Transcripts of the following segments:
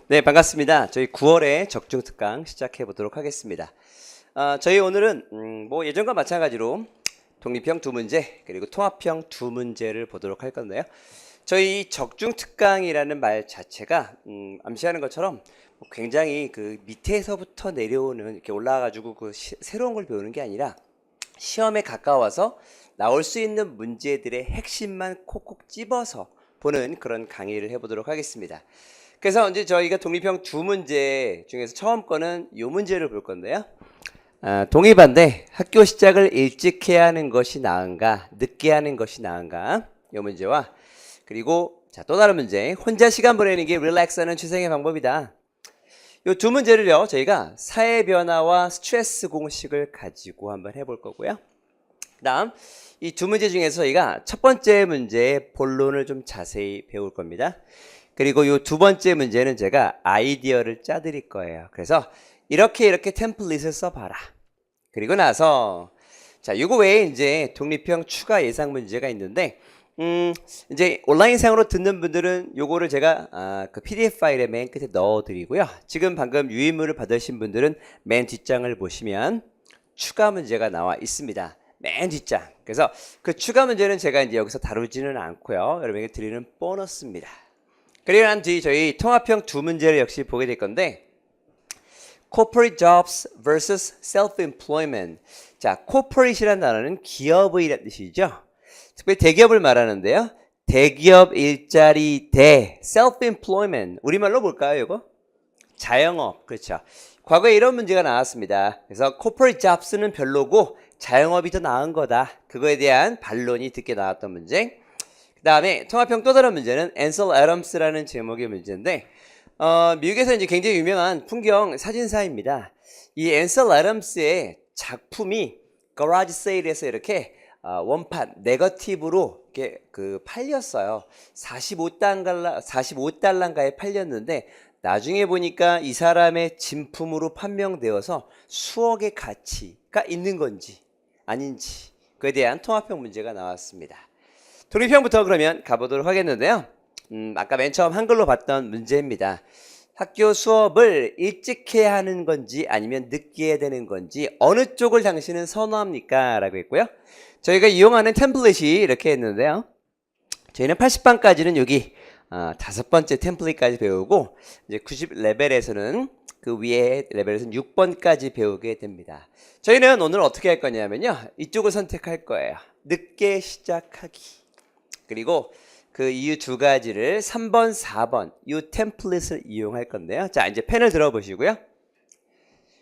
네, 반갑습니다. 저희 9월에 적중특강 시작해 보도록 하겠습니다. 저희 오늘은 뭐 예전과 마찬가지로 독립형 두 문제 그리고 통합형 두 문제를 보도록 할 건데요. 저희 적중특강이라는 말 자체가 암시하는 것처럼 굉장히 그 밑에서부터 내려오는 이렇게 올라와가지고 새로운 걸 배우는 게 아니라 시험에 가까워서 나올 수 있는 문제들의 핵심만 콕콕 집어서 보는 그런 강의를 해보도록 하겠습니다. 그래서 이제 저희가 독립형 두 문제 중에서 처음 거는 이 문제를 볼 건데요. 동의반대 학교 시작을 일찍 해야 하는 것이 나은가 늦게 하는 것이 나은가 이 문제와 그리고 또 다른 문제 혼자 시간 보내는 게 릴렉스하는 최상의 방법이다. 이 두 문제를요 저희가 사회 변화와 스트레스 공식을 가지고 한번 해볼 거고요. 그 다음 이 두 문제 중에서 저희가 첫 번째 문제의 본론을 좀 자세히 배울 겁니다. 그리고 이 두 번째 문제는 제가 아이디어를 짜드릴 거예요. 그래서 이렇게 템플릿을 써봐라. 그리고 나서 이거 외에 이제 독립형 추가 예상 문제가 있는데 이제 온라인상으로 듣는 분들은 요거를 제가 그 PDF 파일에 맨 끝에 넣어드리고요. 지금 방금 유인물을 받으신 분들은 맨 뒷장을 보시면 추가 문제가 나와 있습니다. 맨 뒷장. 그래서 그 추가 문제는 제가 이제 여기서 다루지는 않고요. 여러분에게 드리는 보너스입니다. 그리고 난 뒤 저희 통합형 두 문제를 역시 보게 될 건데 corporate jobs vs self-employment. 자, corporate이라는 단어는 기업의라는 뜻이죠. 특별히 대기업을 말하는데요. 대기업 일자리 대 self-employment. 우리말로 볼까요, 이거? 자영업. 그렇죠. 과거에 이런 문제가 나왔습니다. 그래서 corporate jobs는 별로고 자영업이 더 나은 거다. 그거에 대한 반론이 듣게 나왔던 문제. 그 다음에 통합형 또 다른 문제는 앤셀 애덤스라는 제목의 문제인데 미국에서 이제 굉장히 유명한 풍경 사진사입니다. 이 앤셀 애덤스의 작품이 거라지 세일에서 이렇게 원판 네거티브로 이렇게 팔렸어요. 45달러인가에 팔렸는데 나중에 보니까 이 사람의 진품으로 판명되어서 수억의 가치가 있는 건지 아닌지 그에 대한 통합형 문제가 나왔습니다. 독립형부터 그러면 가보도록 하겠는데요. 아까 맨 처음 한글로 봤던 문제입니다. 학교 수업을 일찍 해야 하는 건지 아니면 늦게 해야 되는 건지 어느 쪽을 당신은 선호합니까? 라고 했고요. 저희가 이용하는 템플릿이 이렇게 했는데요. 저희는 80반까지는 여기 5번째 템플릿까지 배우고 이제 90레벨에서는 그 위에 레벨에서는 6번까지 배우게 됩니다. 저희는 오늘 어떻게 할 거냐면요. 이쪽을 선택할 거예요. 늦게 시작하기. 그리고 그 이유 두 가지를 3번, 4번 이 템플릿을 이용할 건데요. 자, 이제 펜을 들어보시고요.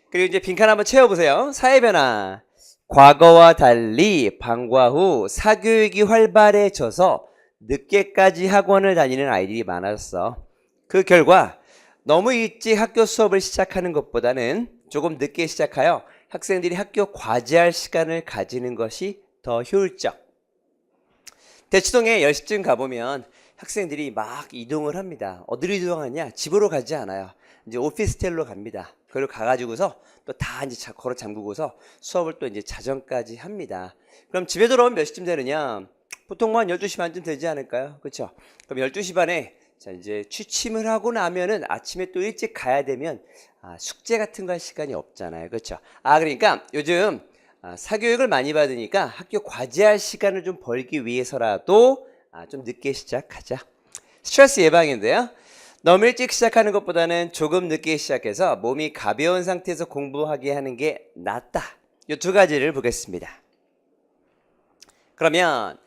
그리고 이제 빈칸 한번 채워보세요. 사회변화. 과거와 달리 방과 후 사교육이 활발해져서 늦게까지 학원을 다니는 아이들이 많았어. 그 결과 너무 일찍 학교 수업을 시작하는 것보다는 조금 늦게 시작하여 학생들이 학교 과제할 시간을 가지는 것이 더 효율적. 대치동에 10시쯤 가보면 학생들이 막 이동을 합니다. 어디로 이동하냐? 집으로 가지 않아요. 이제 오피스텔로 갑니다. 그리고 가가지고서 또 다 이제 걸어 잠그고서 수업을 또 이제 자정까지 합니다. 그럼 집에 돌아오면 몇 시쯤 되느냐? 보통 뭐 한 12시 반쯤 되지 않을까요? 그렇죠? 그럼 12시 반에 이제 취침을 하고 나면은 아침에 또 일찍 가야 되면 숙제 같은 거 할 시간이 없잖아요. 그렇죠? 그러니까 요즘 사교육을 많이 받으니까 학교 과제할 시간을 좀 벌기 위해서라도 좀 늦게 시작하자. 스트레스 예방인데요. 너무 일찍 시작하는 것보다는 조금 늦게 시작해서 몸이 가벼운 상태에서 공부하게 하는 게 낫다. 이 두 가지를 보겠습니다. 그러면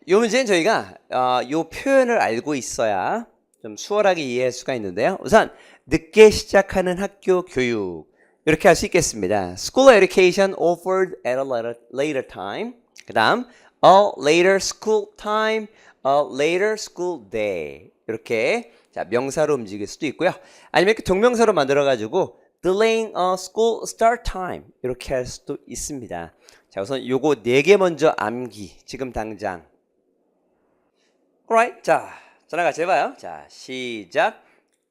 이 문제는 저희가 이 표현을 알고 있어야 좀 수월하게 이해할 수가 있는데요. 우선 늦게 시작하는 학교 교육 이렇게 할 수 있겠습니다. School education offered at a later time. 그 다음 a later school time, a later school day. 이렇게 명사로 움직일 수도 있고요. 아니면 이렇게 동명사로 만들어가지고 delaying a school start time 이렇게 할 수도 있습니다. 자, 우선 요거 4개 먼저 암기. 지금 당장. Alright. 자, 저랑 같이 해봐요. 자, 시작.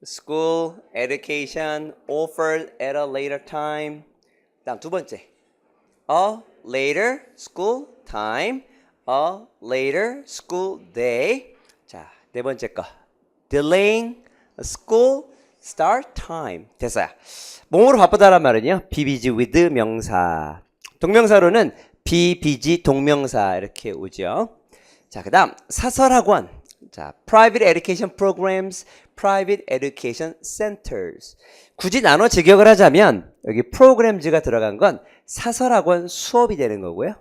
School education offered at a later time. 다음 두 번째. A later school time. A later school day. 자, 네 번째 거. Delaying a school start time. 됐어요. 몸으로 바쁘다란 말은요. be busy with 명사. 동명사로는 be busy 동명사 이렇게 오죠. 자, 그다음 사설학원. 자, private education programs, private education centers. 굳이 나눠 직역을 하자면 여기 programs 가 들어간 건 사설학원 수업이 되는 거고요.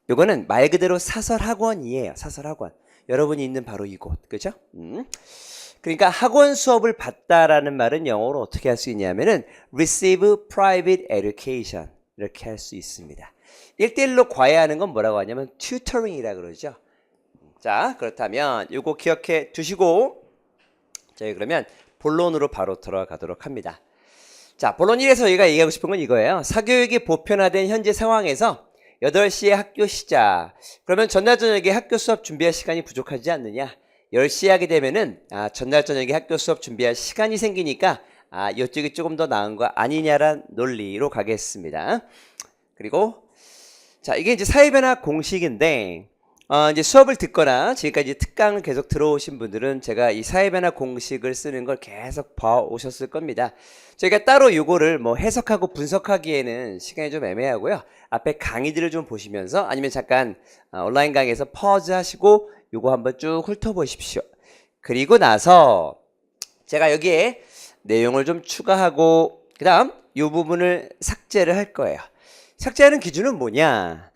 요거는 말 그대로 사설학원이에요. 사설학원. 여러분이 있는 바로 이곳. 그죠? 그러니까 학원 수업을 받다라는 말은 영어로 어떻게 할 수 있냐면은 receive private education 이렇게 할 수 있습니다. 1대1로 과외하는 건 뭐라고 하냐면 tutoring이라 그러죠. 자, 그렇다면 요거 기억해 두시고 저희 그러면 본론으로 바로 들어가도록 합니다. 자, 본론 1에서 저희가 얘기하고 싶은 건 이거예요. 사교육이 보편화된 현재 상황에서 8시에 학교 시작. 그러면 전날 저녁에 학교 수업 준비할 시간이 부족하지 않느냐? 10시에 하게 되면은 전날 저녁에 학교 수업 준비할 시간이 생기니까 이쪽이 조금 더 나은 거 아니냐란 논리로 가겠습니다. 그리고 자, 이게 이제 사회변화 공식인데 이제 수업을 듣거나 지금까지 특강을 계속 들어오신 분들은 제가 이 사회변화 공식을 쓰는 걸 계속 봐오셨을 겁니다. 저희가 따로 요거를 뭐 해석하고 분석하기에는 시간이 좀 애매하고요. 앞에 강의들을 좀 보시면서 아니면 잠깐 온라인 강의에서 퍼즈 하시고 요거 한번 쭉 훑어보십시오. 그리고 나서 제가 여기에 내용을 좀 추가하고 그 다음 요 부분을 삭제를 할 거예요. 삭제하는 기준은 뭐냐?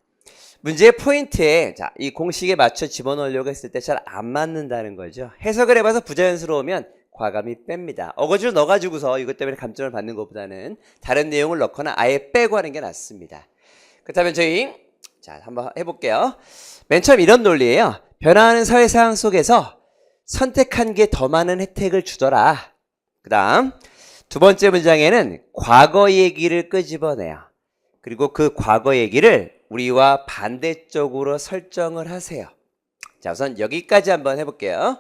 문제의 포인트에 자, 이 공식에 맞춰 집어넣으려고 했을 때 잘 안 맞는다는 거죠. 해석을 해봐서 부자연스러우면 과감히 뺍니다. 어거지로 넣어가지고서 이것 때문에 감점을 받는 것보다는 다른 내용을 넣거나 아예 빼고 하는 게 낫습니다. 그렇다면 저희 자 한번 해볼게요. 맨 처음 이런 논리예요. 변화하는 사회 상황 속에서 선택한 게 더 많은 혜택을 주더라. 그 다음 두 번째 문장에는 과거 얘기를 끄집어내요. 그리고 그 과거 얘기를 우리와 반대쪽으로 설정을 하세요. 자, 우선 여기까지 한번 해볼게요.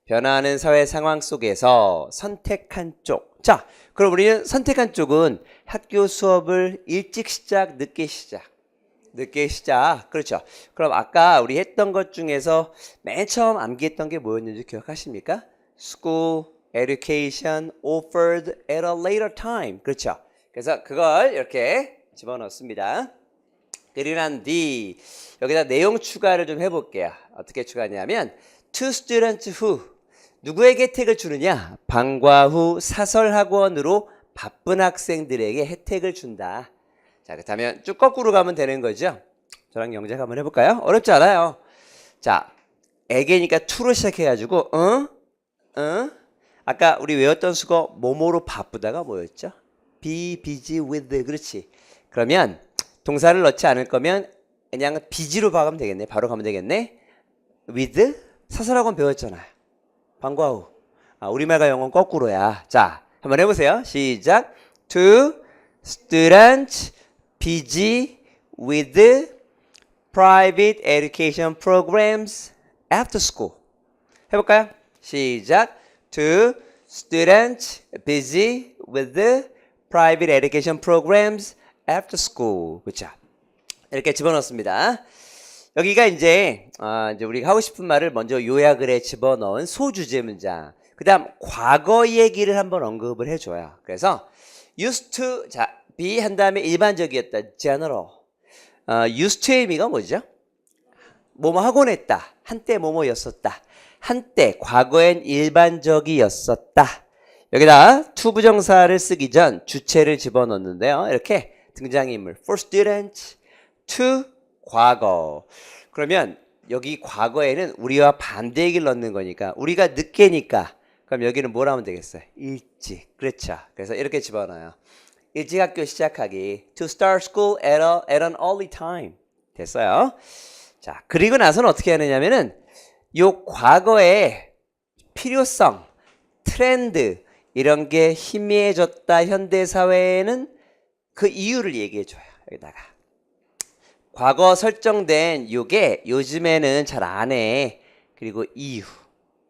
변화하는 사회 상황 속에서 선택한 쪽. 자, 그럼 우리는 선택한 쪽은 학교 수업을 일찍 시작, 늦게 시작. 늦게 시작. 그렇죠. 그럼 아까 우리 했던 것 중에서 맨 처음 암기했던 게 뭐였는지 기억하십니까? School education offered at a later time. 그렇죠. 그래서 그걸 이렇게 집어넣습니다. 그리고 난 뒤 여기다 내용 추가를 좀 해볼게요. 어떻게 추가하냐면 to students who 누구에게 혜택을 주느냐? 방과 후 사설학원으로 바쁜 학생들에게 혜택을 준다. 자, 그렇다면 쭉 거꾸로 가면 되는 거죠. 저랑 영작 한번 해볼까요? 어렵지 않아요. 자, 에게니까 to로 시작해가지고 아까 우리 외웠던 수거 뭐뭐로 바쁘다가 뭐였죠? be busy with. 그렇지. 그러면 동사를 넣지 않을 거면 그냥 busy로 박으면 되겠네. 바로 가면 되겠네. with 사설학원 배웠잖아요. 방과 후. 우리말과 영어는 거꾸로야. 자, 한번 해보세요. 시작. To students busy with private education programs after school. 해볼까요? 시작. To students busy with private education programs after school. 그렇죠. 이렇게 집어넣습니다. 여기가 이제 우리가 하고 싶은 말을 먼저 요약을 해 집어넣은 소주제 문장. 그 다음 과거 얘기를 한번 언급을 해줘요. 그래서 used to 자 be 한 다음에 일반적이었다. general. used to의 의미가 뭐죠? 뭐뭐 하곤 했다. 한때 뭐뭐였었다. 한때 과거엔 일반적이었었다. 여기다 to 부정사를 쓰기 전 주체를 집어넣는데요. 이렇게 등장인물 for students to 과거. 그러면 여기 과거에는 우리와 반대 얘기를 넣는 거니까 우리가 늦게니까 그럼 여기는 뭘 하면 되겠어요? 일찍. 그렇죠. 그래서 이렇게 집어넣어요. 일찍 학교 시작하기. To start school at an early time. 됐어요. 자, 그리고 나서는 어떻게 하느냐면은 요 과거의 필요성, 트렌드 이런 게 희미해졌다 현대사회에는 그 이유를 얘기해줘요. 여기다가. 과거 설정된 요게 요즘에는 잘 안 해. 그리고 이유.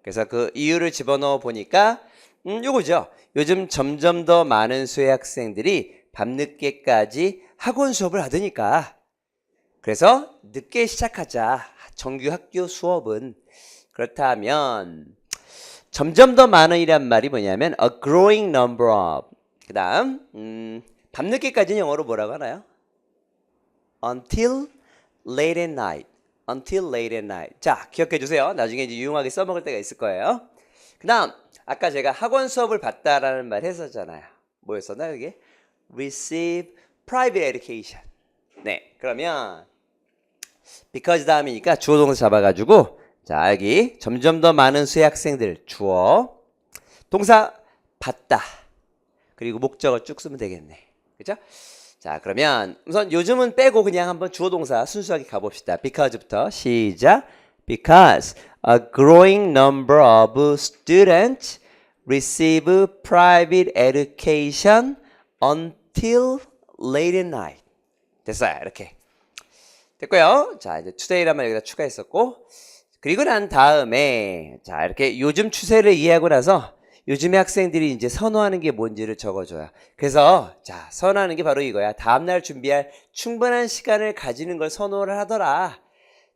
그래서 그 이유를 집어넣어 보니까 요거죠. 요즘 점점 더 많은 수의 학생들이 밤늦게까지 학원 수업을 하더니까 그래서 늦게 시작하자. 정규 학교 수업은. 그렇다면 점점 더 많은이란 말이 뭐냐면 a growing number of. 그 다음 밤늦게까지는 영어로 뭐라고 하나요? until late at night. until late at night. 자, 기억해 주세요. 나중에 이제 유용하게 써먹을 때가 있을 거예요. 그 다음 아까 제가 학원 수업을 받다라는 말 했었잖아요. 뭐였었나요 이게? receive private education. 네, 그러면 because 다음이니까 주어 동사 잡아가지고 자 여기 점점 더 많은 수의 학생들 주어 동사 받다 그리고 목적어 쭉 쓰면 되겠네. 그죠? 자 그러면 우선 요즘은 빼고 그냥 한번 주어 동사 순수하게 가봅시다. because부터 시작. Because a growing number of students receive private education until late at night. 됐어요. 이렇게. 됐고요. 자, 이제 today란 말 여기다 추가했었고. 그리고 난 다음에 자, 이렇게 요즘 추세를 이해하고 나서 요즘의 학생들이 이제 선호하는 게 뭔지를 적어줘요. 그래서 자, 선호하는 게 바로 이거야. 다음날 준비할 충분한 시간을 가지는 걸 선호를 하더라.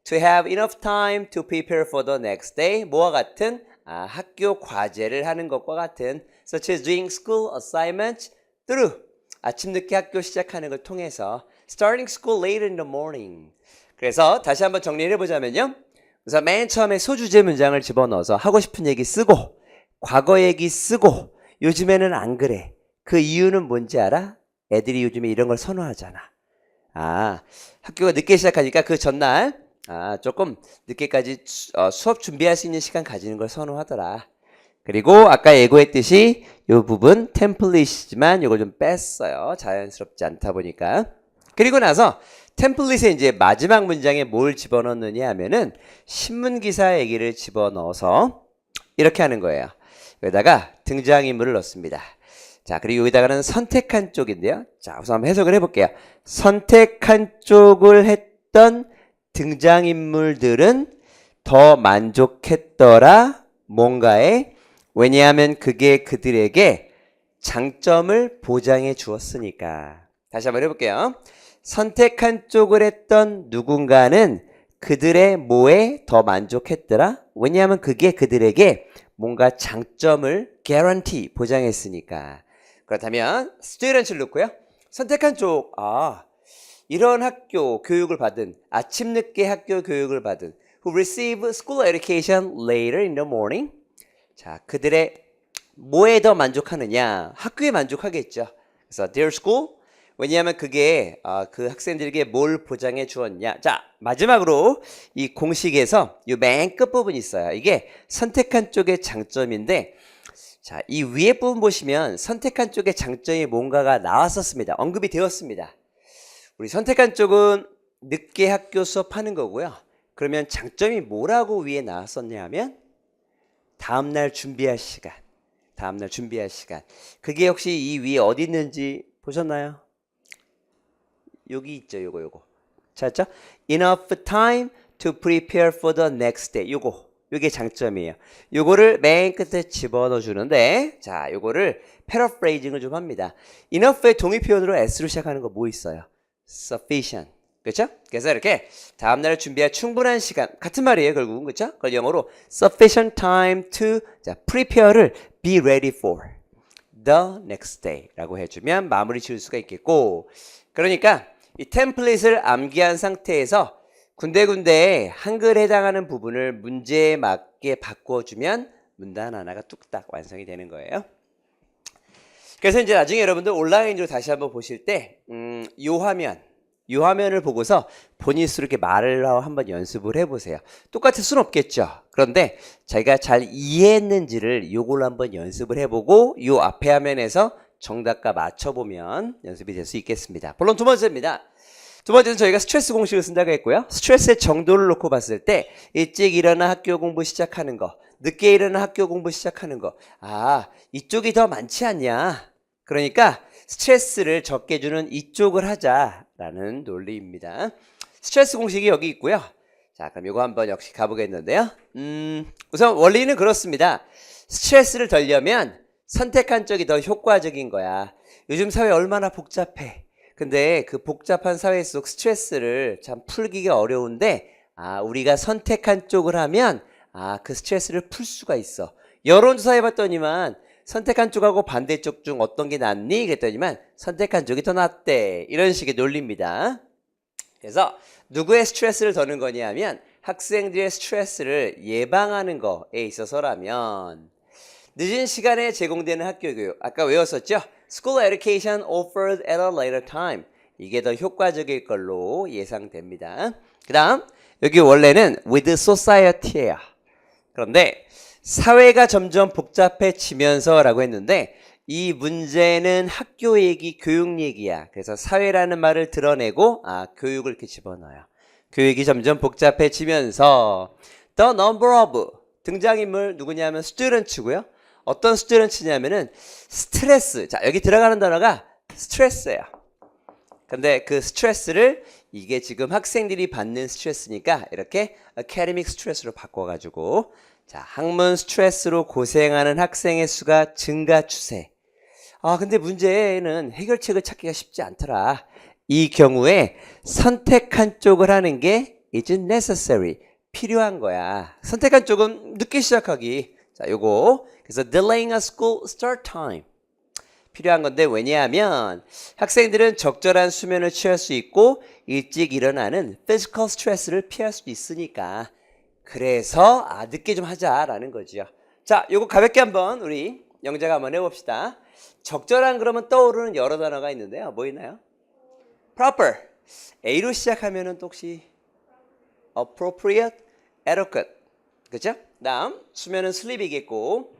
To have enough time to prepare for the next day. 뭐와 같은? 학교 과제를 하는 것과 같은 such as doing school assignments through 아침 늦게 학교 시작하는 걸 통해서 starting school late in the morning. 그래서 다시 한번 정리를 해보자면요. 우선 맨 처음에 소주제 문장을 집어넣어서 하고 싶은 얘기 쓰고 과거 얘기 쓰고 요즘에는 안 그래. 그 이유는 뭔지 알아? 애들이 요즘에 이런 걸 선호하잖아. 학교가 늦게 시작하니까 그 전날 조금 늦게까지 수업 준비할 수 있는 시간 가지는 걸 선호하더라. 그리고 아까 예고했듯이 이 부분 템플릿이지만 이걸 좀 뺐어요. 자연스럽지 않다 보니까. 그리고 나서 템플릿에 이제 마지막 문장에 뭘 집어넣느냐 하면은 신문기사 얘기를 집어넣어서 이렇게 하는 거예요. 여기다가 등장인물을 넣습니다. 자, 그리고 여기다가는 선택한 쪽인데요. 자, 우선 한번 해석을 해볼게요. 선택한 쪽을 했던 등장인물들은 더 만족했더라. 뭔가에. 왜냐하면 그게 그들에게 장점을 보장해 주었으니까. 다시 한번 해볼게요. 선택한 쪽을 했던 누군가는 그들의 뭐에 더 만족했더라? 왜냐하면 그게 그들에게 뭔가 장점을 guarantee, 보장했으니까. 그렇다면 student을 넣고요. 선택한 쪽, 이런 학교 교육을 받은, 아침 늦게 학교 교육을 받은 who receive school education later in the morning. 자, 그들의 뭐에 더 만족하느냐? 학교에 만족하겠죠. 그래서 their school. 왜냐하면 그게 그 학생들에게 뭘 보장해 주었냐. 자, 마지막으로 이 공식에서 이 맨 끝부분이 있어요. 이게 선택한 쪽의 장점인데 자, 이 위에 부분 보시면 선택한 쪽의 장점이 뭔가가 나왔었습니다. 언급이 되었습니다. 우리 선택한 쪽은 늦게 학교 수업하는 거고요. 그러면 장점이 뭐라고 위에 나왔었냐 하면 다음날 준비할 시간. 다음날 준비할 시간. 그게 혹시 이 위에 어디 있는지 보셨나요? 여기 있죠. 요거. 찾았죠? Enough time to prepare for the next day. 요게 장점이에요. 요거를 맨 끝에 집어넣어 주는데 자, 요거를 패러프레이징을 좀 합니다. enough의 동의 표현으로 s로 시작하는 거 뭐 있어요? sufficient. 그렇죠? 그래서 이렇게 다음날을 준비할 충분한 시간 같은 말이에요. 결국은 그렇죠? 그걸 영어로 sufficient time to prepare를 be ready for the next day 라고 해주면 마무리 지을 수가 있겠고 그러니까 이 템플릿을 암기한 상태에서 군데군데 한글에 해당하는 부분을 문제에 맞게 바꿔주면 문단 하나가 뚝딱 완성이 되는 거예요. 그래서 이제 나중에 여러분들 온라인으로 다시 한번 보실 때 요 화면을 보고서 본인 스스로 이렇게 말을 하고 한번 연습을 해보세요. 똑같을 순 없겠죠. 그런데 자기가 잘 이해했는지를 요걸로 한번 연습을 해보고 요 앞에 화면에서 정답과 맞춰보면 연습이 될 수 있겠습니다. 본론 두 번째입니다. 두 번째는 저희가 스트레스 공식을 쓴다고 했고요. 스트레스의 정도를 놓고 봤을 때 일찍 일어나 학교 공부 시작하는 거, 늦게 일어나 학교 공부 시작하는 거. 이쪽이 더 많지 않냐. 그러니까 스트레스를 적게 주는 이쪽을 하자라는 논리입니다. 스트레스 공식이 여기 있고요. 자, 그럼 이거 한번 역시 가보겠는데요. 우선 원리는 그렇습니다. 스트레스를 덜려면 선택한 쪽이 더 효과적인 거야. 요즘 사회 얼마나 복잡해. 근데 그 복잡한 사회 속 스트레스를 참 풀기가 어려운데 우리가 선택한 쪽을 하면 그 스트레스를 풀 수가 있어. 여론조사 해봤더니만 선택한 쪽하고 반대쪽 중 어떤 게 낫니? 그랬더니만 선택한 쪽이 더 낫대. 이런 식의 논리입니다. 그래서 누구의 스트레스를 더는 거냐 하면 학생들의 스트레스를 예방하는 거에 있어서라면 늦은 시간에 제공되는 학교 교육, 아까 외웠었죠? School education offered at a later time. 이게 더 효과적일 걸로 예상됩니다. 그 다음 여기 원래는 with society예요. 그런데 사회가 점점 복잡해지면서 라고 했는데 이 문제는 학교 얘기, 교육 얘기야. 그래서 사회라는 말을 드러내고 교육을 이렇게 집어넣어요. 교육이 점점 복잡해지면서 the number of 등장인물 누구냐면 스튜던츠고요. 어떤 스튜던츠냐면은 스트레스. 자, 여기 들어가는 단어가 스트레스예요. 근데 그 스트레스를 이게 지금 학생들이 받는 스트레스니까 이렇게 academic 스트레스로 바꿔가지고 자, 학문 스트레스로 고생하는 학생의 수가 증가 추세. 근데 문제는 해결책을 찾기가 쉽지 않더라. 이 경우에 선택한 쪽을 하는 게 is necessary. 필요한 거야. 선택한 쪽은 늦게 시작하기. 자, 요거. 그래서 delaying a school start time. 필요한 건데 왜냐하면 학생들은 적절한 수면을 취할 수 있고 일찍 일어나는 physical 스트레스를 피할 수 있으니까 그래서 늦게 좀 하자라는 거죠. 자, 요거 가볍게 한번 우리 영작 한번 해봅시다. 적절한 그러면 떠오르는 여러 단어가 있는데요. 뭐 있나요? proper. A로 시작하면은 또 혹시 appropriate, adequate. 그죠? 다음 수면은 sleep이겠고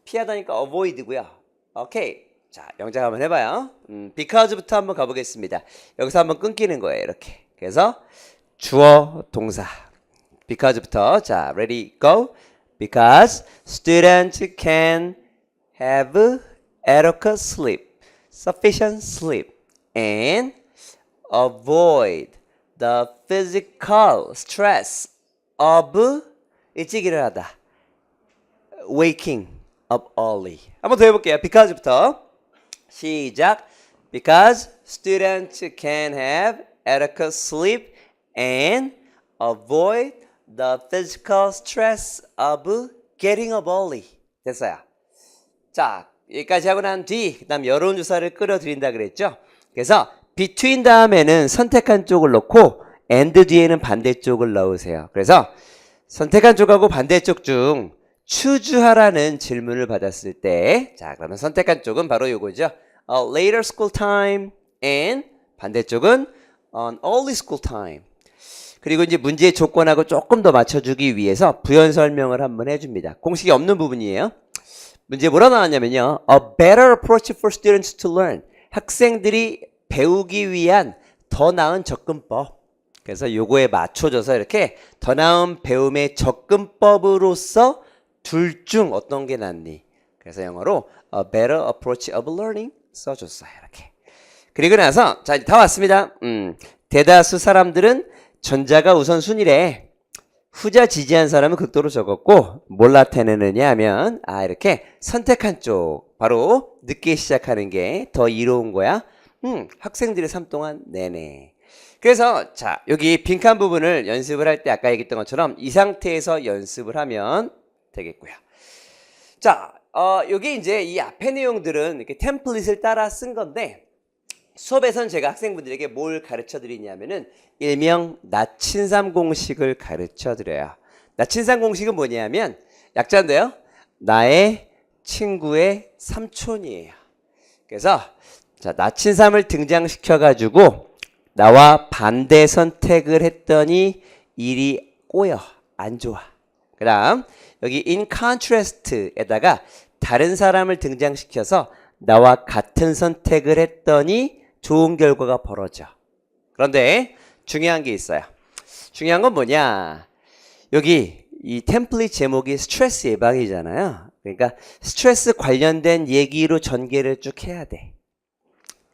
피하다니까 avoid고요. 오케이. 자, 영작 한번 해봐요. because부터 한번 가보겠습니다. 여기서 한번 끊기는 거예요. 이렇게. 그래서 주어, 동사. because부터. 자, ready, go. Because students can have adequate sleep, sufficient sleep, and avoid the physical stress of 일찍 일어나다. waking up early. 한번 더 해볼게요. because부터. 시작. Because students can have adequate sleep and avoid the physical stress of getting up early. 됐어요. 자, 여기까지 하고 난 뒤, 그 다음 여론조사를 끌어들인다 그랬죠? 그래서 between 다음에는 선택한 쪽을 넣고 and 뒤에는 반대쪽을 넣으세요. 그래서 선택한 쪽하고 반대쪽 중 추주하라는 질문을 받았을 때, 자, 그러면 선택한 쪽은 바로 요거죠. later school time and 반대쪽은 on early school time. 그리고 이제 문제의 조건하고 조금 더 맞춰주기 위해서 부연 설명을 한번 해줍니다. 공식이 없는 부분이에요. 문제 뭐라 나왔냐면요. A better approach for students to learn. 학생들이 배우기 위한 더 나은 접근법. 그래서 요거에 맞춰줘서 이렇게 더 나은 배움의 접근법으로서 둘 중 어떤 게 낫니? 그래서 영어로 a better approach of learning 써줬어요. 이렇게. 그리고 나서 자, 다 왔습니다. 대다수 사람들은 전자가 우선순위래. 후자 지지한 사람은 극도로 적었고 뭘 나타내느냐 하면 이렇게 선택한 쪽 바로 늦게 시작하는 게 더 이로운 거야. 학생들의 삶 동안 내내. 그래서 자, 여기 빈칸 부분을 연습을 할 때 아까 얘기했던 것처럼 이 상태에서 연습을 하면 되겠고요. 자, 여기 이제 이 앞에 내용들은 이렇게 템플릿을 따라 쓴 건데 수업에서는 제가 학생분들에게 뭘 가르쳐 드리냐면은 일명 나친삼 공식을 가르쳐 드려요. 나친삼 공식은 뭐냐면 약자인데요. 나의 친구의 삼촌이에요. 그래서 자, 나친삼을 등장시켜 가지고 나와 반대 선택을 했더니 일이 꼬여. 안 좋아. 그다음 여기 in contrast에다가 다른 사람을 등장시켜서 나와 같은 선택을 했더니 좋은 결과가 벌어져. 그런데 중요한 게 있어요. 중요한 건 뭐냐? 여기 이 템플릿 제목이 스트레스 예방이잖아요. 그러니까 스트레스 관련된 얘기로 전개를 쭉 해야 돼.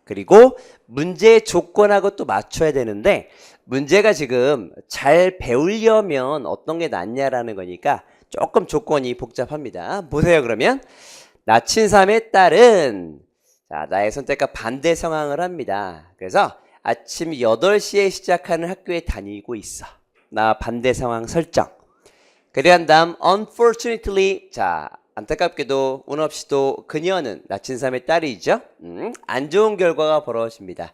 그리고 문제의 조건하고 또 맞춰야 되는데 문제가 지금 잘 배우려면 어떤 게 낫냐라는 거니까 조금 조건이 복잡합니다. 보세요. 그러면 나친삼의 딸은 자, 나의 선택과 반대 상황을 합니다. 그래서 아침 8시에 시작하는 학교에 다니고 있어. 나 반대 상황 설정. 그리한 다음 unfortunately, 자 안타깝게도 운 없이도 그녀는 나친삼의 딸이죠. 안 좋은 결과가 벌어집니다.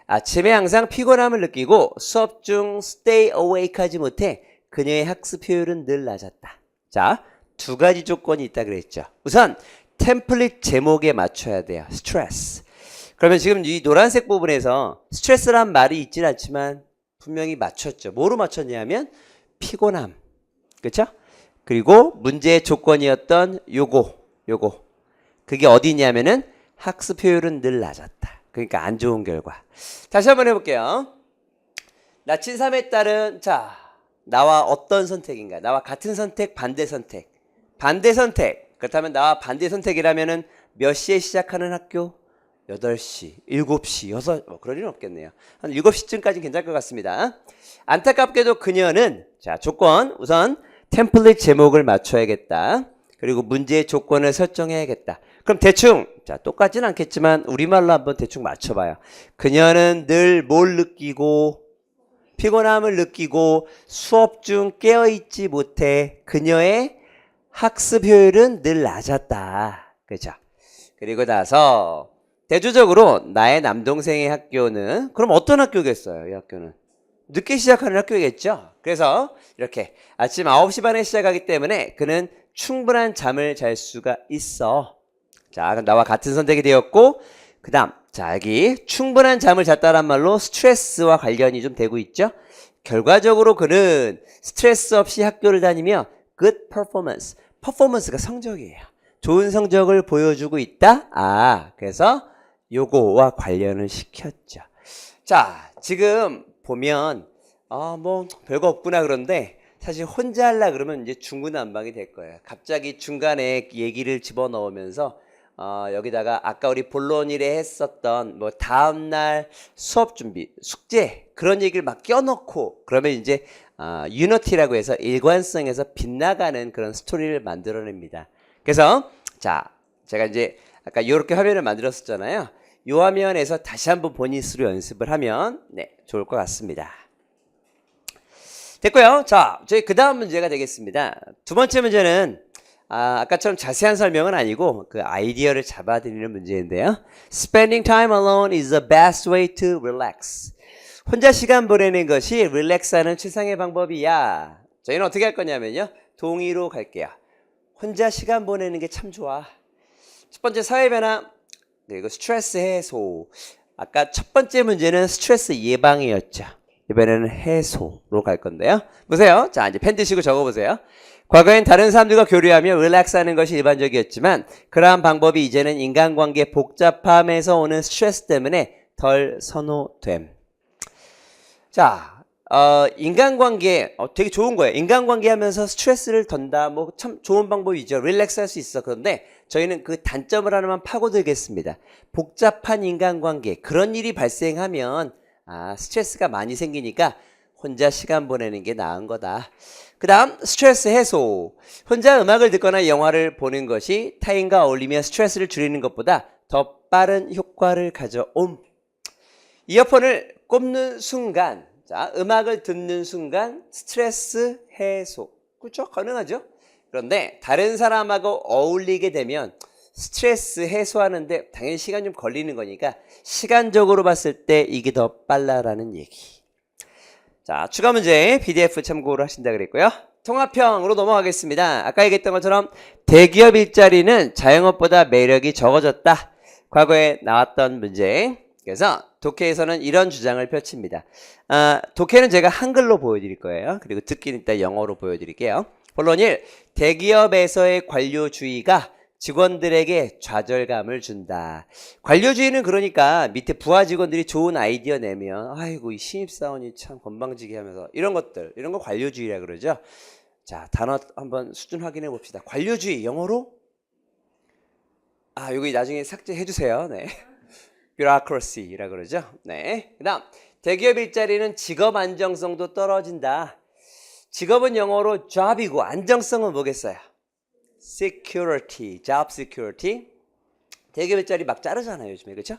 아침에 항상 피곤함을 느끼고 수업 중 stay awake 하지 못해 그녀의 학습 효율은 늘 낮았다. 자, 두 가지 조건이 있다 그랬죠. 우선 템플릿 제목에 맞춰야 돼요. 스트레스. 그러면 지금 이 노란색 부분에서 스트레스란 말이 있진 않지만 분명히 맞췄죠. 뭐로 맞췄냐면 피곤함. 그렇죠? 그리고 문제의 조건이었던 요거. 그게 어디냐면은 학습 효율은 늘 낮았다. 그러니까 안 좋은 결과. 다시 한번 해볼게요. 나친삼의 딸은 자 나와 어떤 선택인가? 나와 같은 선택, 반대 선택. 반대 선택. 그렇다면 나와 반대 선택이라면은 몇 시에 시작하는 학교? 8시, 7시, 6, 그럴 일은 없겠네요. 한 7시쯤까지는 괜찮을 것 같습니다. 안타깝게도 그녀는 자 조건 우선 템플릿 제목을 맞춰야겠다. 그리고 문제의 조건을 설정해야겠다. 그럼 대충 자 똑같진 않겠지만 우리말로 한번 대충 맞춰봐요. 그녀는 늘 뭘 느끼고 피곤함을 느끼고 수업 중 깨어있지 못해 그녀의 학습 효율은 늘 낮았다. 그렇죠? 그리고 나서 대조적으로 나의 남동생의 학교는 그럼 어떤 학교겠어요? 이 학교는 늦게 시작하는 학교겠죠. 그래서 이렇게 아침 9시 반에 시작하기 때문에 그는 충분한 잠을 잘 수가 있어. 자, 그럼 나와 같은 선택이 되었고 그 다음 자 여기 충분한 잠을 잤다란 말로 스트레스와 관련이 좀 되고 있죠. 결과적으로 그는 스트레스 없이 학교를 다니며 good performance. 퍼포먼스가 성적이에요. 좋은 성적을 보여주고 있다. 그래서 요거와 관련을 시켰죠. 자, 지금 보면 뭐 별거 없구나 그런데 사실 혼자 하려 그러면 이제 중구난방이 될 거예요. 갑자기 중간에 얘기를 집어넣으면서 여기다가 아까 우리 본론일에 했었던 뭐 다음날 수업 준비, 숙제 그런 얘기를 막 껴넣고 그러면 이제 유니티라고 해서 일관성에서 빗나가는 그런 스토리를 만들어냅니다. 그래서 자 제가 이제 아까 이렇게 화면을 만들었었잖아요. 이 화면에서 다시 한번 본인 스스로 연습을 하면 네 좋을 것 같습니다. 됐고요. 자 저희 그 다음 문제가 되겠습니다. 두 번째 문제는 아까처럼 자세한 설명은 아니고 그 아이디어를 잡아드리는 문제인데요. Spending time alone is the best way to relax. 혼자 시간 보내는 것이 릴렉스하는 최상의 방법이야. 저희는 어떻게 할 거냐면요. 동의로 갈게요. 혼자 시간 보내는 게 참 좋아. 첫 번째 사회변화 그리고 스트레스 해소. 아까 첫 번째 문제는 스트레스 예방이었죠. 이번에는 해소로 갈 건데요. 보세요. 자 이제 펜 드시고 적어보세요. 과거엔 다른 사람들과 교류하며 릴렉스하는 것이 일반적이었지만 그러한 방법이 이제는 인간관계 복잡함에서 오는 스트레스 때문에 덜 선호됨. 자, 인간관계 되게 좋은 거예요. 인간관계 하면서 스트레스를 던다. 뭐 참 좋은 방법이죠. 릴렉스 할 수 있어. 그런데 저희는 그 단점을 하나만 파고들겠습니다. 복잡한 인간관계 그런 일이 발생하면 스트레스가 많이 생기니까 혼자 시간 보내는 게 나은 거다. 그 다음 스트레스 해소. 혼자 음악을 듣거나 영화를 보는 것이 타인과 어울리며 스트레스를 줄이는 것보다 더 빠른 효과를 가져옴. 이어폰을 꼽는 순간 자 음악을 듣는 순간 스트레스 해소. 그렇죠? 가능하죠? 그런데 다른 사람하고 어울리게 되면 스트레스 해소하는데 당연히 시간 좀 걸리는 거니까 시간적으로 봤을 때 이게 더 빨라라는 얘기. 자, 추가 문제 PDF 참고를 하신다 그랬고요. 통합형으로 넘어가겠습니다. 아까 얘기했던 것처럼 대기업 일자리는 자영업보다 매력이 적어졌다. 과거에 나왔던 문제. 그래서 독해에서는 이런 주장을 펼칩니다. 독해는 제가 한글로 보여드릴 거예요. 그리고 듣기는 이따 영어로 보여드릴게요. 본론 1. 대기업에서의 관료주의가 직원들에게 좌절감을 준다. 관료주의는 그러니까 밑에 부하 직원들이 좋은 아이디어 내면 아이고 이 신입사원이 참 건방지게 하면서 이런 것들 이런 거 관료주의라 그러죠. 자 단어 한번 수준 확인해 봅시다. 관료주의 영어로 여기 나중에 삭제해 주세요. 네. bureaucracy라 그러죠. 네. 그다음 대기업 일자리는 직업 안정성도 떨어진다. 직업은 영어로 job이고 안정성은 뭐겠어요? security, job security. 대기업 일자리 막 자르잖아요, 요즘에. 그렇죠?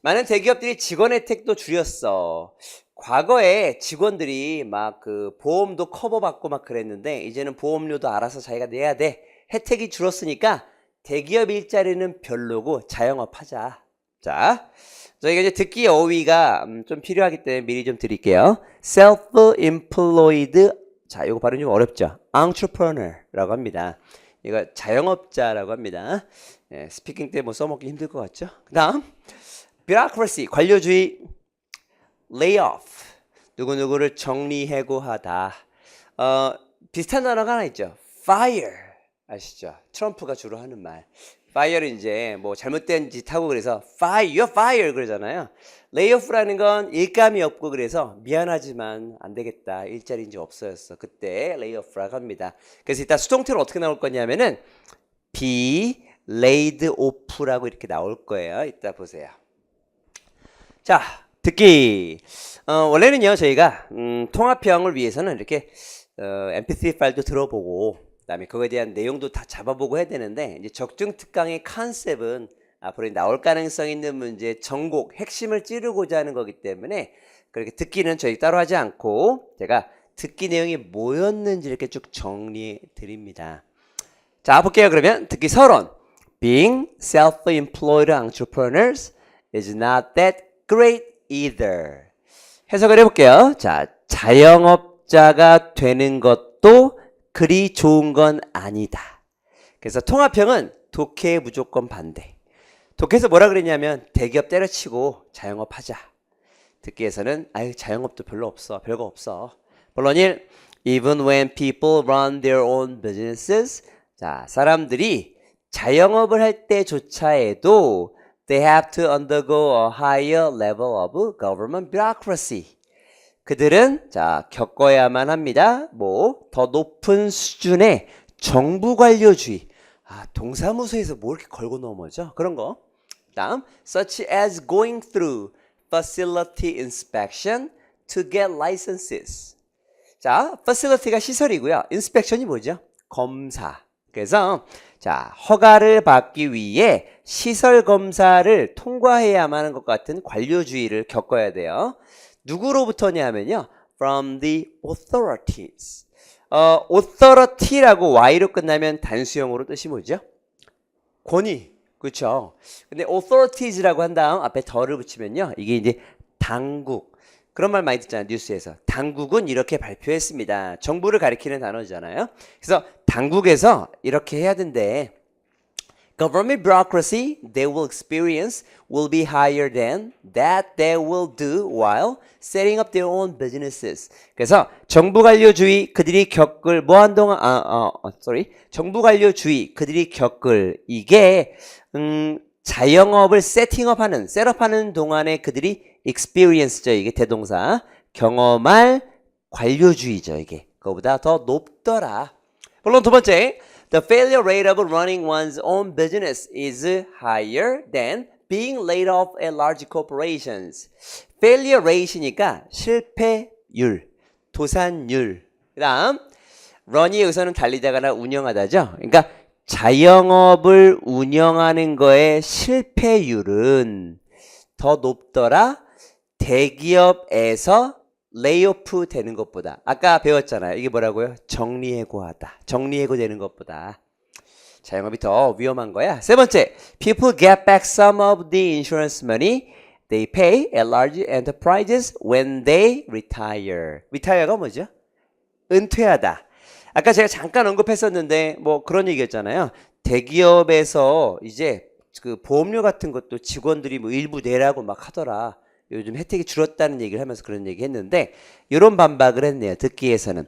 많은 대기업들이 직원 혜택도 줄였어. 과거에 직원들이 막 그 보험도 커버받고 막 그랬는데 이제는 보험료도 알아서 자기가 내야 돼. 혜택이 줄었으니까 대기업 일자리는 별로고 자영업 하자. 자, 저희가 이제 듣기 어휘가 좀 필요하기 때문에 미리 좀 드릴게요. self-employed. 자, 이거 발음 좀 어렵죠? entrepreneur라고 합니다. 이거 자영업자라고 합니다. 예, 스피킹 때 뭐 써먹기 힘들 것 같죠? 그 다음 bureaucracy, 관료주의. layoff, 누구누구를 정리해고하다. 비슷한 단어가 하나 있죠. fire, 아시죠? 트럼프가 주로 하는 말. fire는 이제 뭐 잘못된 짓 하고 그래서 fire, you're fired 그러잖아요. layoff라는 건 일감이 없고 그래서 미안하지만 안 되겠다. 일자리 이제 없어졌어. 그때 layoff라고 합니다. 그래서 이따 수동태로 어떻게 나올 거냐면은 be laid off라고 이렇게 나올 거예요. 이따 보세요. 자, 듣기. 원래는요 저희가 통합형을 위해서는 이렇게 mp3 파일도 들어보고 그다음에 그거에 대한 내용도 다 잡아보고 해야 되는데 이제 적중 특강의 컨셉은 앞으로 나올 가능성 있는 문제 전곡 핵심을 찌르고자 하는 거기 때문에 그렇게 듣기는 저희 따로 하지 않고 제가 듣기 내용이 뭐였는지 이렇게 쭉 정리해 드립니다. 자, 볼게요. 그러면 듣기 서론. Being self-employed entrepreneurs is not that great either. 해석을 해볼게요. 자, 자영업자가 되는 것도 그리 좋은 건 아니다. 그래서 통합형은 독해의 무조건 반대. 독해에서 뭐라 그랬냐면 대기업 때려치고 자영업 하자. 듣기에서는 아유 자영업도 별로 없어. 별거 없어. 본론 1. Even when people run their own businesses. 자, 사람들이 자영업을 할 때조차에도 they have to undergo a higher level of government bureaucracy. 그들은 자 겪어야만 합니다. 뭐 더 높은 수준의 정부 관료주의. 동사무소에서 뭐 이렇게 걸고 넘어져? 그런 거. 다음 such as going through facility inspection to get licenses. 자, facility가 시설이고요. inspection이 뭐죠? 검사. 그래서 자, 허가를 받기 위해 시설 검사를 통과해야만 하는 것 같은 관료주의를 겪어야 돼요. 누구로부터냐면요. From the authorities. authority라고 y로 끝나면 단수형으로 뜻이 뭐죠? 권위. 그렇죠. 근데 authorities라고 한 다음 앞에 더를 붙이면요. 이게 이제 당국. 그런 말 많이 듣잖아요. 뉴스에서. 당국은 이렇게 발표했습니다. 정부를 가리키는 단어잖아요. 그래서 당국에서 이렇게 해야 된대. Government bureaucracy they will experience will be higher than that they will do while setting up their own businesses. 그래서 정부 관료주의 그들이 겪을 정부 관료주의 그들이 겪을 이게 자영업을 셋업하는 동안에 그들이 experience죠. 이게 대동사. 경험할 관료주의죠. 이게. 그거보다 더 높더라. 물론 두 번째. The failure rate of running one's own business is higher than being laid off at large corporations. failure rate이니까 실패율, 도산율. 그 다음 run이 여기서는 달리다거나 운영하다죠. 그러니까 자영업을 운영하는 거의 실패율은 더 높더라. 대기업에서 레이오프 되는 것보다. 아까 배웠잖아요. 이게 뭐라고요? 정리해고하다. 정리해고 되는 것보다. 자영업이 더 위험한 거야. 세 번째, people get back some of the insurance money they pay at large enterprises when they retire. retire가 뭐죠? 은퇴하다. 아까 제가 잠깐 언급했었는데 뭐 그런 얘기였잖아요. 대기업에서 이제 그 보험료 같은 것도 직원들이 뭐 일부 내라고 막 하더라. 요즘 혜택이 줄었다는 얘기를 하면서 그런 얘기 했는데 이런 반박을 했네요. 듣기에서는.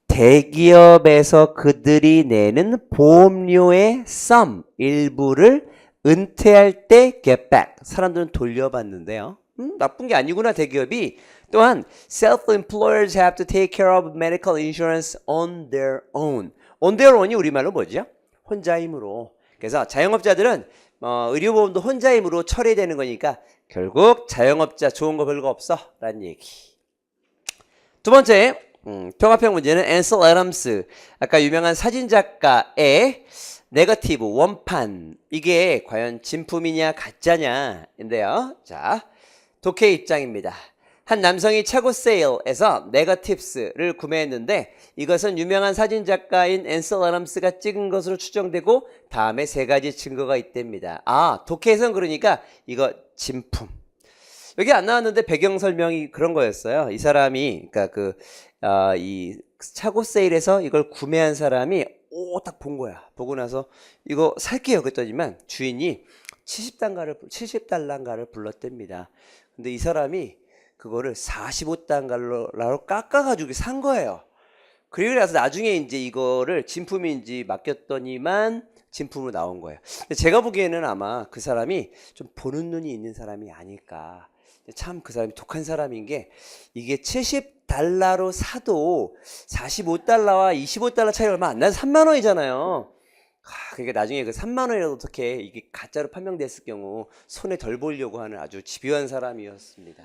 대기업에서 그들이 내는 보험료의 sum 일부를 은퇴할 때 get back. 사람들은 돌려받는데요. 나쁜 게 아니구나 대기업이. 또한 self-employers have to take care of medical insurance on their own. on their own이 우리말로 뭐죠? 혼자 힘으로. 그래서 자영업자들은 의료보험도 혼자 힘으로 처리되는 거니까 결국 자영업자 좋은 거 별거 없어 라는 얘기. 두 번째 통합형 문제는 앤셀 애덤스. 아까 유명한 사진작가의 네거티브 원판. 이게 과연 진품이냐 가짜냐 인데요. 자, 독해 입장입니다. 한 남성이 차고 세일에서 네거티브스를 구매했는데 이것은 유명한 사진작가인 앤셀 애덤스가 찍은 것으로 추정되고 다음에 세 가지 증거가 있답니다. 아, 독해에선 그러니까 이거 진품. 여기 안 나왔는데 배경 설명이 그런 거였어요. 이 사람이 그러니까 이 차고 세일에서 이걸 구매한 사람이 딱 본 거야. 보고 나서 이거 살게요 그랬더니만 주인이 70달러인가를 불렀답니다. 근데 이 사람이 그거를 45달러로 깎아가지고 산 거예요. 그리고 나서 나중에 이제 이거를 진품인지 맡겼더니만 진품으로 나온 거예요. 근데 제가 보기에는 아마 그 사람이 좀 보는 눈이 있는 사람이 아닐까. 참 그 사람이 독한 사람인 게 이게 70달러로 사도 45달러와 25달러 차이가 얼마 안 나서 3만 원이잖아요. 그러니까 나중에 그 3만 원이라도 어떻게 이게 가짜로 판명됐을 경우 손에 덜 보려고 하는 아주 집요한 사람이었습니다.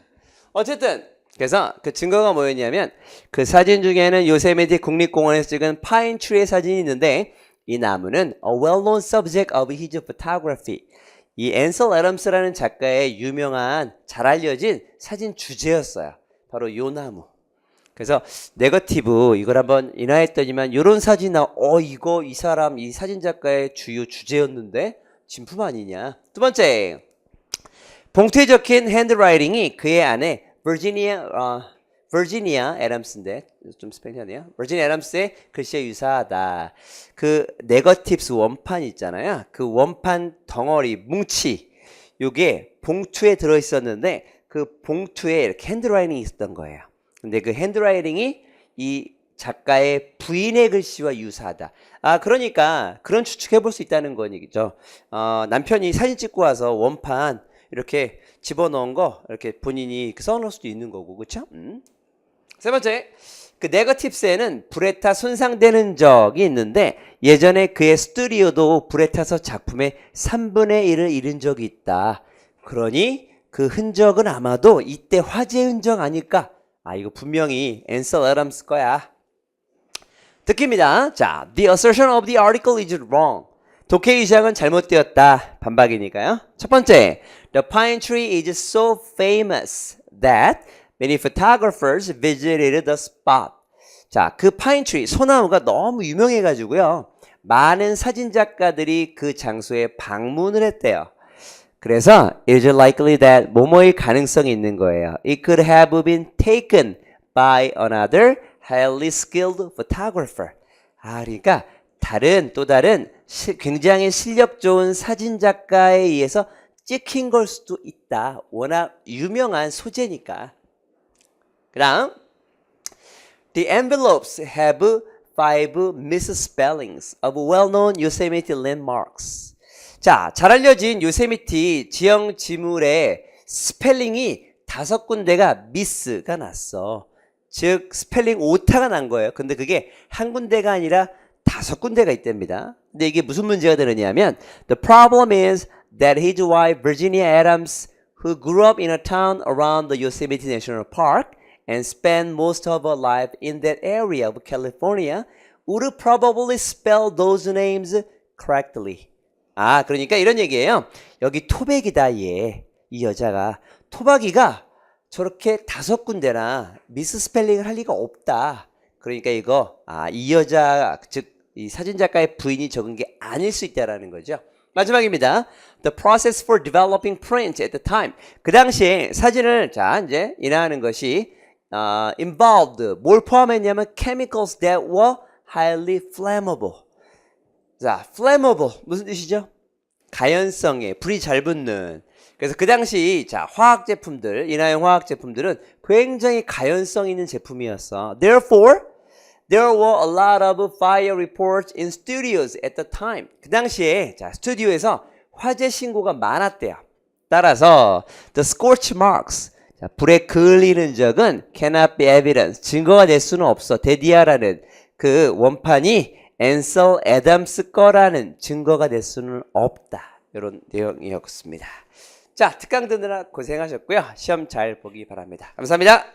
어쨌든 그래서 그 증거가 뭐였냐면 그 사진 중에는 요세미티 국립공원에서 찍은 파인 트리의 사진이 있는데 이 나무는 a well-known subject of his photography. 이 앤셀 애덤스라는 작가의 유명한 잘 알려진 사진 주제였어요. 바로 요 나무. 그래서 네거티브 이걸 한번 인화했더니만 요런 사진 이거 이 사람 이 사진 작가의 주요 주제였는데 진품 아니냐. 두 번째, 봉투에 적힌 핸드라이팅이 그의 아내 버지니아 애덤스인데 좀 스펠링하네요. 버지니아 애덤스의 글씨에 유사하다. 그 네거티브스 원판 있잖아요. 그 원판 덩어리 뭉치 요게 봉투에 들어 있었는데 그 봉투에 이렇게 핸드라이팅이 있었던 거예요. 근데 그 핸드라이팅이 이 작가의 부인의 글씨와 유사하다. 그러니까 그런 추측해 볼 수 있다는 거죠. 남편이 사진 찍고 와서 원판 이렇게 집어넣은 거 이렇게 본인이 써놓을 수도 있는 거고, 그렇죠? 세 번째, 그 네거티브스에는 불에 타 손상되는 적이 있는데 예전에 그의 스튜디오도 불에 타서 작품의 3분의 1을 잃은 적이 있다. 그러니 그 흔적은 아마도 이때 화재 흔적 아닐까? 이거 분명히 앤셀 애덤스 거야. 듣기입니다. 자, the assertion of the article is wrong. 독해의 주장은 잘못되었다. 반박이니까요. 첫 번째, the pine tree is so famous that many photographers visited the spot. 자, 그 파인 트리, 소나무가 너무 유명해가지고요. 많은 사진작가들이 그 장소에 방문을 했대요. 그래서 it is likely that 뭐뭐일 가능성이 있는 거예요. It could have been taken by another highly skilled photographer. 그러니까 또 다른 굉장히 실력 좋은 사진작가에 의해서 찍힌 걸 수도 있다. 워낙 유명한 소재니까. 그 다음 The envelopes have 5 misspellings of well-known Yosemite landmarks. 자, 잘 알려진 요세미티 지형 지물의 스펠링이 5군데가 미스가 났어. 즉 스펠링 오타가 난 거예요. 근데 그게 한 군데가 아니라 5군데가 있답니다. 근데 이게 무슨 문제가 되느냐면 The problem is that his wife Virginia Adams, who grew up in a town around the Yosemite National Park and spent most of her life in that area of California, would probably spell those names correctly. 그러니까 이런 얘기예요. 여기 토백이다 이 여자가. 토박이가 저렇게 5군데나 미스스펠링을 할 리가 없다. 그러니까 이거 이 여자 즉 이 사진작가의 부인이 적은 게 아닐 수 있다라는 거죠. 마지막입니다. The process for developing print at the time. 그 당시에 사진을 이제 인화하는 것이 involved 뭘 포함했냐면 chemicals that were highly flammable. 자, flammable 무슨 뜻이죠? 가연성에 불이 잘 붙는. 그래서 그 당시 화학 제품들, 인화용 화학 제품들은 굉장히 가연성 있는 제품이었어. Therefore, there were a lot of fire reports in studios at the time. 그 당시에 스튜디오에서 화재 신고가 많았대요. 따라서 the scorch marks, 불에 그을리는 적은 cannot be evidence, 증거가 될 수는 없어. 데디아라는 그 원판이 앤셀 애덤스 거라는 증거가 될 수는 없다. 이런 내용이었습니다. 자, 특강 듣느라 고생하셨고요. 시험 잘 보기 바랍니다. 감사합니다.